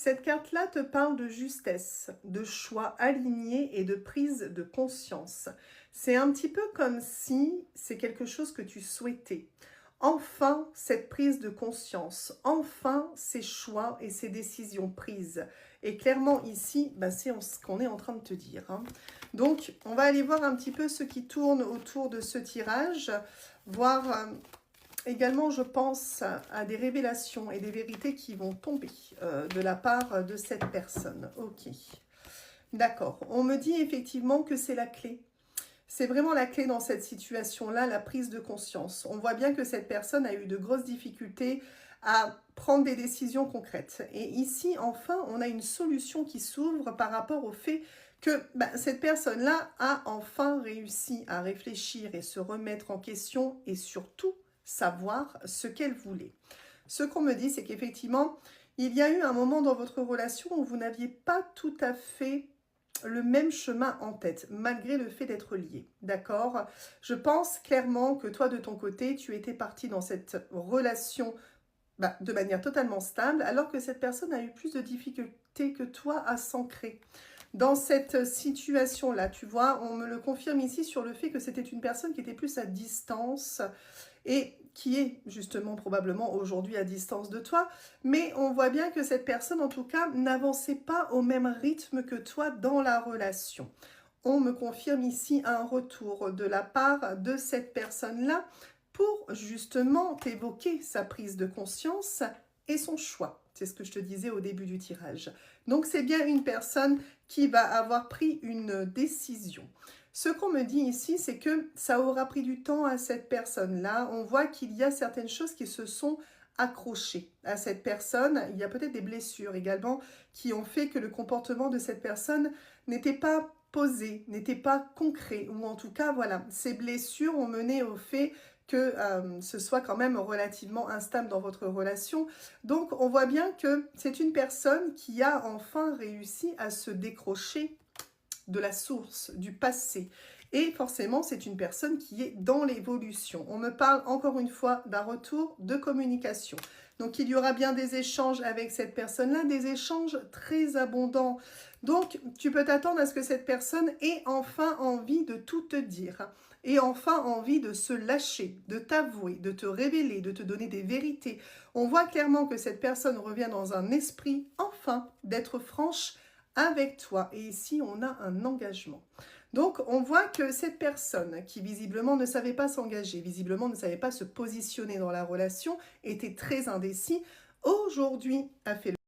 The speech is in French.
Cette carte-là te parle de justesse, de choix alignés et de prise de conscience. C'est un petit peu comme si c'est quelque chose que tu souhaitais. Enfin, cette prise de conscience, enfin ces choix et ces décisions prises. Et clairement ici, c'est ce qu'on est en train de te dire, hein. Donc, on va aller voir un petit peu ce qui tourne autour de ce tirage, voir également, je pense à des révélations et des vérités qui vont tomber de la part de cette personne. Ok, d'accord. On me dit effectivement que c'est la clé. C'est vraiment la clé dans cette situation-là, la prise de conscience. On voit bien que cette personne a eu de grosses difficultés à prendre des décisions concrètes. Et ici, enfin, on a une solution qui s'ouvre par rapport au fait que cette personne-là a enfin réussi à réfléchir et se remettre en question et surtout savoir ce qu'elle voulait. Ce qu'on me dit, c'est qu'effectivement, il y a eu un moment dans votre relation où vous n'aviez pas tout à fait le même chemin en tête, malgré le fait d'être liés, d'accord? Je pense clairement que toi, de ton côté, tu étais parti dans cette relation de manière totalement stable, alors que cette personne a eu plus de difficultés que toi à s'ancrer. Dans cette situation-là, tu vois, on me le confirme ici sur le fait que c'était une personne qui était plus à distance et qui est justement probablement aujourd'hui à distance de toi, mais on voit bien que cette personne, en tout cas, n'avançait pas au même rythme que toi dans la relation. On me confirme ici un retour de la part de cette personne-là pour justement évoquer sa prise de conscience et son choix. C'est ce que je te disais au début du tirage. Donc, c'est bien une personne qui va avoir pris une décision. Ce qu'on me dit ici, c'est que ça aura pris du temps à cette personne-là. On voit qu'il y a certaines choses qui se sont accrochées à cette personne. Il y a peut-être des blessures également qui ont fait que le comportement de cette personne n'était pas posé, n'était pas concret. Ou en tout cas, voilà, ces blessures ont mené au fait que ce soit quand même relativement instable dans votre relation. Donc, on voit bien que c'est une personne qui a enfin réussi à se décrocher de la source, du passé. Et forcément, c'est une personne qui est dans l'évolution. On me parle encore une fois d'un retour de communication. Donc, il y aura bien des échanges avec cette personne-là, des échanges très abondants. Donc, tu peux t'attendre à ce que cette personne ait enfin envie de tout te dire. Et enfin envie de se lâcher, de t'avouer, de te révéler, de te donner des vérités. On voit clairement que cette personne revient dans un esprit, enfin, d'être franche avec toi. Et ici, on a un engagement. Donc, on voit que cette personne qui visiblement ne savait pas s'engager, visiblement ne savait pas se positionner dans la relation, était très indécis, aujourd'hui a fait le